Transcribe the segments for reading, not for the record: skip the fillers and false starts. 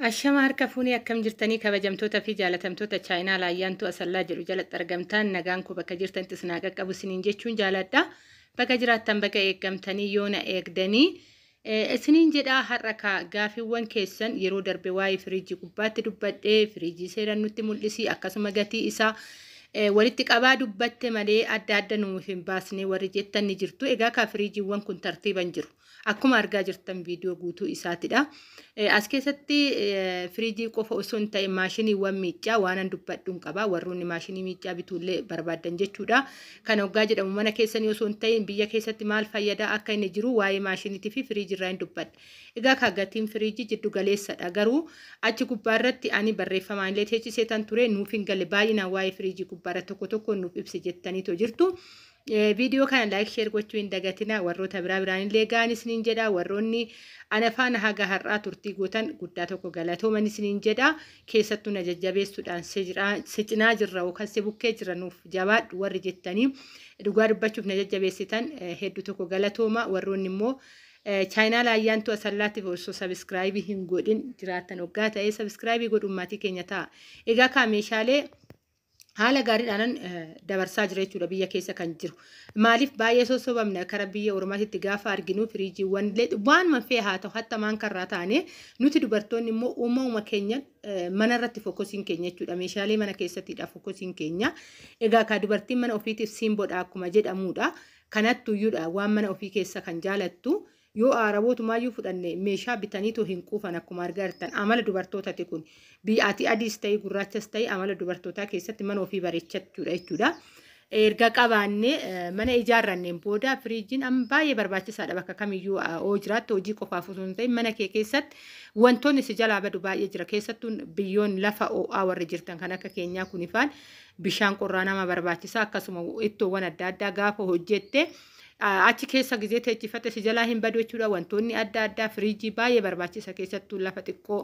Ashama harka fuunii akkam jirtanii kabajamtoota fi jaalatamtoota chaayinaa laayyaantu asallaa jedhu jalatti argamtaan nagaan koo bakka jirtantti isin haa qaqqabu isiniin jechuun jaaladha. Bakka jiraattan bakka eeggamtanii yoona eegdanii isiniin jedhaa har'a gaafiiwwan keessan yeroo darbe waa'ee firiijii gubbaatti dubbadhee firiijii seeraan nutti mul'isi akkasuma gatii isaa walitti qabaa dubbatte malee adda adda nuuf hin baasne warri jettan ni jirtu. Egaa ka firiijiiwwan kun tartiiban jiru. Akkuma argaa jirtan viidiyoo guutuu isaatidha. As keessatti firiijii qofa osoo hin ta'in maashiniiwwan miiccaa waanan dubbadhuun qaba. Warroonni maashinii miiccaa bituullee barbaadan jechuudha. Kan hoggaa jedhamu mana keessanii osoo hin ta'in biyya keessatti maal fayyadaa akka inni jiru waa'ee maashiniitii fi firiijii irraa hin dubbadha. Egaa ka gatiin firiijii jiddu galeessadha. Garuu achi gubbaarratti ani barreeffamaan illee teechisee tan ture nuuf hin galle baay'inaan waa'ee firiijii gubbaarra tokko nuuf ibsi jettaniitu jirtu. Video kana like share gochuu hin dagatina warroota biraan illee gaanis nin jedha warroonni ana faana haga har'aa turtii gootan guddaa tokko galatooman isiniin jedha keessattuu na jajjabeessuudhaan si cinaa jirra yookaan si bukkee jira nuuf jabaadhu warri jettanii dhugaa dubbachuuf na jajjabeessitan hedduu tokko galatooma warroonni immoo chaayinaa laayyaantu asallaatiif osoo subscribe hin godhin jiraatan hoggaa ta'ee subscribe godhummaatii keenya ta'a. Egaa ka meeshaalee haala gaariidhaan dabarsaa jira jechuudha biyya keessa kan jiru. Maaliif baay'ee sosobamna kara biyya Oromaatitti gaafa arginu firiijiiwwan waanuma fee haa ta'u hatta maan karraa taane nuti dubartoonni immoo uumama keenya mana irratti fokkosiin keenya jechuudha. Meeshaalee mana keessattidha fokkosiin keenya. Egaa ka dubartiin mana ofiitiif simboodha akkuma jedhamudha. Kanattuyyuudha waan mana ofii keessa kan jaalattu. Yoo Arabootumaayyuu fudhanne meeshaa bitaniitu hin quufan akkuma argaa jirtan amala dubartootaati kun biyyaati adiis ta'e gurraachas ta'e amala dubartootaa keessatti mana ofii bareechachuudha jechuudha. Erga qabaannee mana ijaarranneen booda firiijiin amma baay'ee barbaachisaadha bakka kamiyyuu oo jiraattu hojii qofaaf osoo hin ta'in mana kee keessatti wantoonni si jalaa badu baay'ee jira keessattuu biyyoon lafa ho'aa warri jirtan kan akka keenyaa kun ifaan bishaan qorraa nama barbaachisa akkasuma ittoowwan adda addaa gaafa hojjette. Achi keessa gizee teechifate si jalaa hin badu jechuudha wantoonni adda addaa firiijii baay'ee barbaachisa keessattuu lafa xiqqoo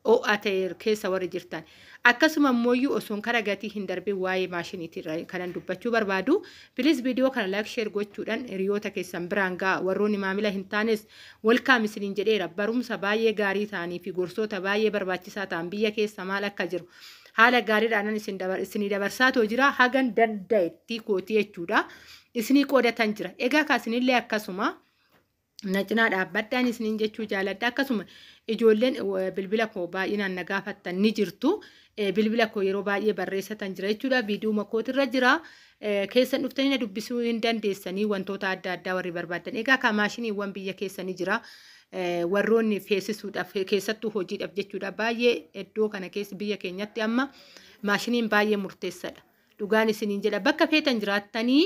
ho'aa ta'e keessa warri jirtan akkasuma immoo osoo kara gatii hin darbin waa'ee maashiniitirra kanan dubbachuu barbaadu please viidiyoo kana like share gochuudhaan hiriyoota keessan biraan ga'a warroonni maamila hin taanes welcome isiniin jedheera barumsa baay'ee gaarii ta'anii fi gorsoota baay'ee barbaachisaa ta'an biyya keessa maal akka jiru haala gaariidhaan isinii dabarsaatoo jira hagan danda'etti kootii jechuudha. Isinii qoodatan jira. Egaa kaasinillee akkasuma na cinaa dhaabbadhaan isiniin jechuu jaaladha. Akkasuma ijoolleen bilbila koo baay'inaan na gaafattan ni jirtu. Bilbila koo yeroo baay'ee barreessatan jira jechuudha. Viidiyoo makootirra jira. Keessan dhuftanii na dubbisuu hin dandeessanii wantoota adda addaa warri barbaadan. Egaa ka maashiniiwwan biyya keessa ni jira. Warroonni feesisuudhaaf keessattuu hojiidhaaf jechuudha. Baay'ee iddoo kana keessa biyya keenyatti amma maashiniin baay'ee murteessaadha. Dhugaan isiniin jedha. Bakka feetan jiraattanii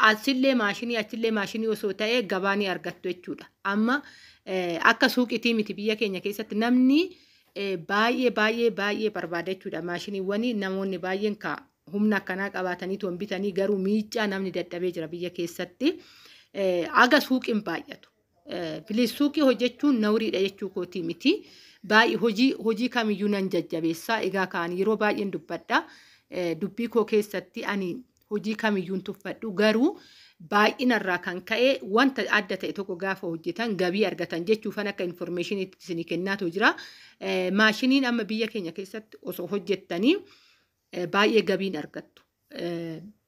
asillee maashinii osoo ta'e gabaa ni argattu jechuudha. Amma akka suuqiitii miti biyya keenya keessatti namni baay'ee barbaada jechuudha. Maashiniiwwan namoonni baay'een humna akkanaa qabaatanii bitanii garuu miicaa namni dadhabee jira biyya keessatti. Aga suuqiin baay'atu. Bilis suuqii hojjechuun nawriidha jechuu kootii miti. Baay'ee hojii kamiyyuu nan jajjabeessaa. Egaa kaan yeroo baay'een dubbadha. Dubbii koo keessatti ani hojii kamiyyuun tuffadhu garuu baay'inarraa kan ka'e wanta adda ta'e tokko gaafa hojjetan gabii argatan jechuufan akka informationiitti isinii kennaatu jira. Maashiniin amma biyya keenya keessatti osoo hojjettanii baay'ee gabiin argattu.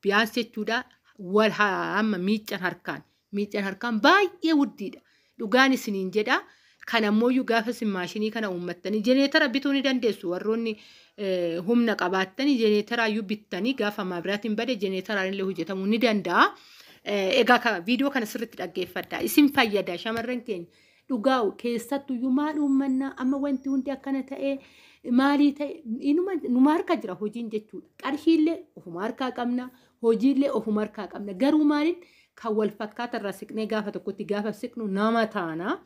Biyaas jechuudha amma miiccan harkaan baay'ee wuddiidha. Dhugaan isiniin jedha. Kan ammoo gaafa isin maashinii kana uummattanii jeneetara bituu ni dandeessu warroonni humna qabaattanii jeneetaraayyuu bittanii gaafa maabiraatiin bade jeneetaraan illee hojjetamuu ni danda'a. Egaa viidiyoo kana sirriitti dhaggeeffadha. Isin fayyada shamarran keenya dhugaa keessattuyyuu maal uummannaa amma wanti hundi akkana ta'e maalii ta'e numa harka jira hojiin jechuudha. Qarshiillee ofuma harkaa qabna hojiillee ofuma harkaa qabna garuu maaliin kan wal fakkaatarraa siqnee gaafa tokkotti gaafa siqnu nama taana.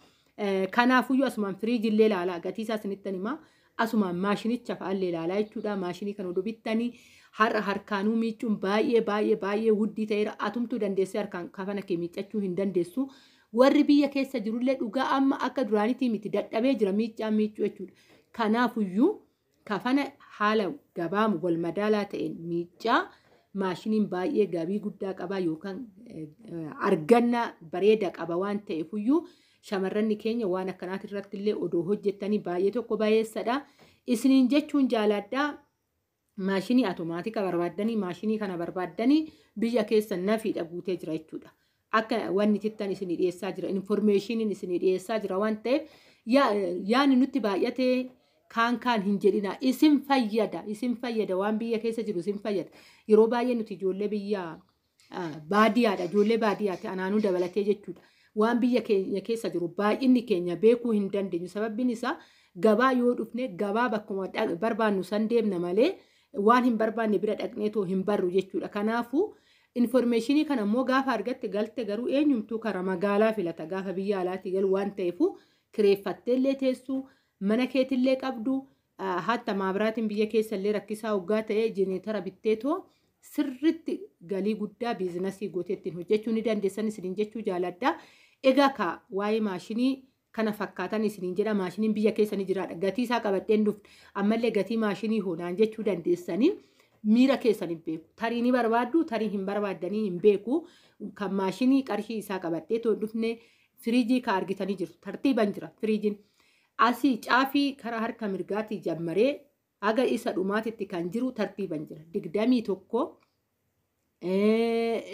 Kanaafuyyuu asumaan firiijillee ilaalaa gatii isaa isinitti himaa asumaan maashinicha fa'aallee ilaalaa jechuudha. Maashinii kana oduu bittanii harkaanuu miicuun baay'ee wuddii ta'eera. Atumtuu dandeessee harkaan kafana kee miiccachuu hin dandeessu. Warri biyya keessa jirullee dhugaa amma akka duraanitii miti dadhabee jira miiccaan miicuu jechuudha. Kanaafuyyuu kafana haala gabaamu wal madaalaa ta'een miiccaa maashiniin baay'ee gabii guddaa qaba yookaan argannaa bareeda qaba waan ta'eefuyyuu shamarranni keenya waan akkanaati irratti illee odoo hojjettanii baay'ee tokko baay'eessadha. Isiniin jechuun jaaladhaa maashinii automaatika barbaaddanii maashinii kana barbaaddanii biyya keessa nafiidha guutee jira jechuudha. Akka wanni jettan isinii dhiyeessaa jira informationiin isinii dhiyeessaa jira waan ta'eef yaani nutti baay'atee kaan hin jedhina isin fayyada waan biyya keessa jiru isin fayyada. Yeroo baay'ee nuti ijoollee biyya baadiyyaadha ijoollee baadiyyaatti anaanuu dabalatee jechuudha. Waan biyya keenya keessa jiru baay'inni keenya beekuu hin dandeenyu. Sababbiin isaa gabaa yoo dhufne gabaa bakkuma barbaannu san deemna malee waan hin barbaanne bira dhaqneetoo hin barru jechuudha. Kanaafuu informationii kana immoo gaafa argatte galte garuu eenyumtuu karaa magaalaa filata gaafa biyya alaatti galu waan ta'eefu kireeffatteellee teessuu mana keetillee qabdu hatta maabraatiin biyya keessallee rakkisaa hoggaa ta'ee jeneetara bitteetoo sirritti galii guddaa biizinasii gooteettiin hojjechuu ni dandeessan isiniin jechuu jaaladha. Egaa ka waa'ee maashinii kana fakkaatan isiniin jedha maashiniin biyya keessa ni jiraadha. Gatii isaa qabadheen dhufte ammallee gatii maashinii hoonaan jechuu dandeessanii miira keessan hin beeku. Tarii ni barbaaddu tarii hin barbaaddanii hin beeku. Kan maashinii qarshii isaa qabadhee too dhufne firiijii ka argitanii jirtu tartiiban jira firiijiin. Asii caafii karaa harka mirgaatii jammaree haga isa dhumaatitti kan jiru tartiiban jira. 21,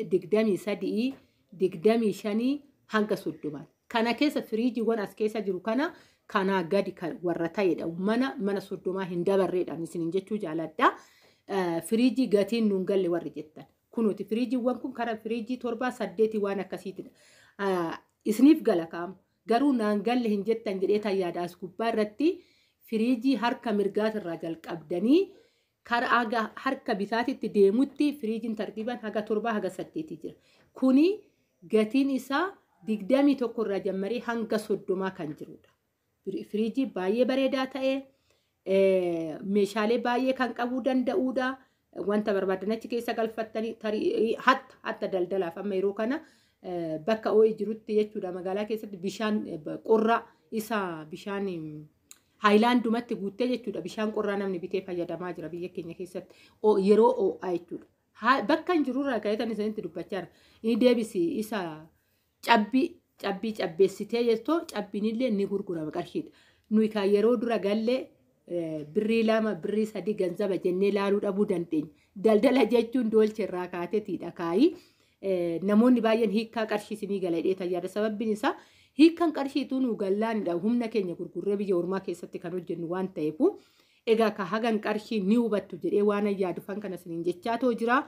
23, 25 hanga 30. Kana keessa firiijiiwwan as keessa jiru kanaa gadi warra ta'edha. Mana 30 hin dabarreedhaan isiniin jechuu jaaladha. Firiijii gatiin nuun galle warri jettan. Kunuuti firiijiiwwan kun karaa firiijii 7, 8 waan akkasiitidha. Isiniif gala kaamu. Garuu naan galle hin jettan jedhee tayyaadha as gubbaa irratti firiijii harka mirgaatirraa jalqabdanii karaa harka bitaatitti deemutti firiijiin tartiiban haga 7 haga 8 jira. Kuni gatiin isaa 21 irraa jammaree hanga 30 kan jirudha. Firiijii baay'ee bareedaa ta'ee meeshaalee baay'ee kan qabuu danda'udha. Wanta barbaadan achi keessa galfattanii hatta daldalaaf amma yeroo kana bakka ho'i jirutti jechuudha magaalaa keessatti bishaan qorraa isaa bishaan haayilaandumatti guuttee jechuudha bishaan qorraa namni bitee fayyadamaa jira biyya keenya keessatti yeroo ho'aa jechuudha. Bakka hin jirurraa ka'eetan isinitti dubbachaa jira. Inni deebisi isa cabbeessitee jettoo cabbiinillee ni gurgurama qarshiidha. Nuyi kan yeroo dura gallee birrii 2 birrii 3 ganzaba jennee laaluu dhabuu dandeenya. Daldala jechuun doolche irraa kaateetiidha kaayii. Namoonni baay'een hiikkaa qarshii isinii galadhee tayyaada. Sababbiin isaa hiikkaan qarshiituu nu gallaanidha. Humna keenya gurgurree biyya ormaa keessatti kan hojjennu waan ta'eefu. Egaa ka hagan qarshii ni hubattu jedhee waan yaadufan kana isiniin jechaatoo jira.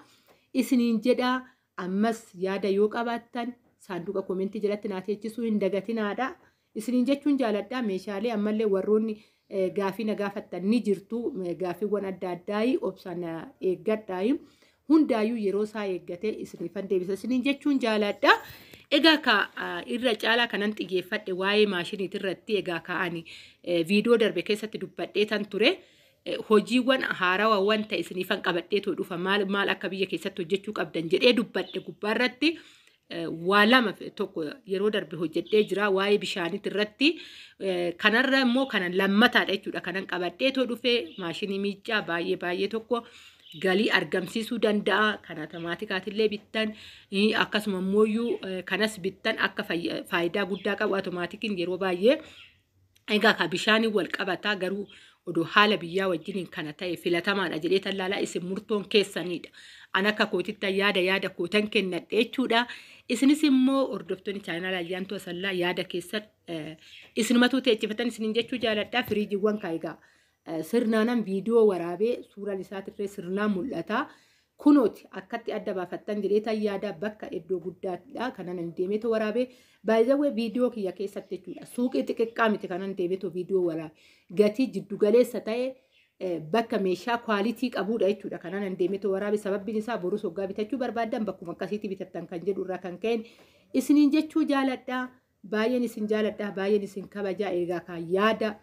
Isiniin jedhaa ammas yaada yoo qabaattan saanduqa komentii jalatti naa teechisuu hin dagatinaadha. Isiniin jechuun jaaladhaa meeshaalee ammallee warroonni gaafii na gaafattan ni jirtu. Gaafiiwwan adda addaayii obsaan eeggadhaayi. Hundaayyuu yeroo isaa eeggatee isiniifan deebisa isiniin jechuun jaaladha. Egaa ka irra caalaa kanan xiyyeeffadhe waa'ee maashiniitii irratti egaa ka'anii viidiyoo darbe keessatti dubbadhee tan ture. Hojiiwwan haarawaa wanta isiniifan qabadhee too dhufa maal akka biyya keessatti hojjechuu qabdan jedhee dubbadhe gubbaarratti waa lama tokko yeroo darbe hojjedhee jira waa'ee bishaaniitii irratti. Kanarra immoo kanan lammataadha jechuudha kanan qabadhee too dhufe maashinii miicaa baay'ee tokko. Galii argamsiisuu danda'a kan automaatikaatillee bittan akkasuma immoo kanas bittan akka faayidaa guddaa qabu automaatikii yeroo baay'ee egaa ka bishaanii wal qabataa garuu odoo haala biyyaa wajjiniin kana ta'e filatamaadha jedhee tallaalaa isin murtoon keessanidha. An akka kootitti yaada kootan kennadhe jechuudha. Isinis immoo hordoftoonni chaanala Ayyaantuu Asallaa yaada keessan isinumatu teechifatan isiniin jechuu jaaladhaa. Firiijiiwwan kaayigaa. Sirnaanan viidiyoo waraabee suuraan isaatirree sirnaan mul'ata. Kunooti akkatti adda baafattan jedhee tayyaada bakka iddoo guddaadha kanan deemeetoo waraabee baay'ee viidiyoo kiyya keessatti jechuudha. Suuqii xixiqqaa miti kanan deemeetoo viidiyoo waraabee gatii jiddu galeessa ta'e bakka meeshaa kwaalitii qabuudha jechuudha kanan deemeetoo waraabee sababbiin isaa borus hoggaa bitachuu barbaadan bakkuma akkasiitti bitattan kan jedhu irraa kan ka'een isiniin jechuu jaaladhaa. Baay'een isin jaaladhaa baay'een isin kabajaa eegaa kan yaada.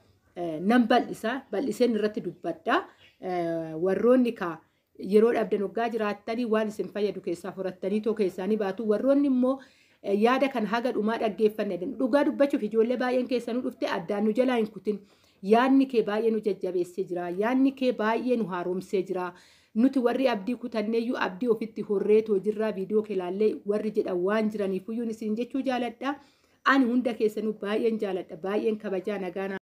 Nan bal'iseen irratti dubbadha. Warroonni yeroo dhabdan hoggaa jiraattanii waan isin fayyadu keessaa furattanii too keessaanii baatu. Warroonni immoo yaada kan haga dhumaa dhaggeeffanne dhugaa dubbachuuf ijoollee baay'een keessanuu dhufte addaan nu jalaa hin kutin. Yaadni kee baay'ee nu jajjabeessee jira. Yaadni kee baay'ee nu haaromsee jira. Nuti warri abdii kutanneeyyuu abdii ofitti horreetoo jirra. Viidiyoo kee ilaallee warri jedhan waan jiraniifuyyuu isin jechuu jaaladha. ani hunda keessanuu baay'een jaaladha baay'een kabajaa nagaan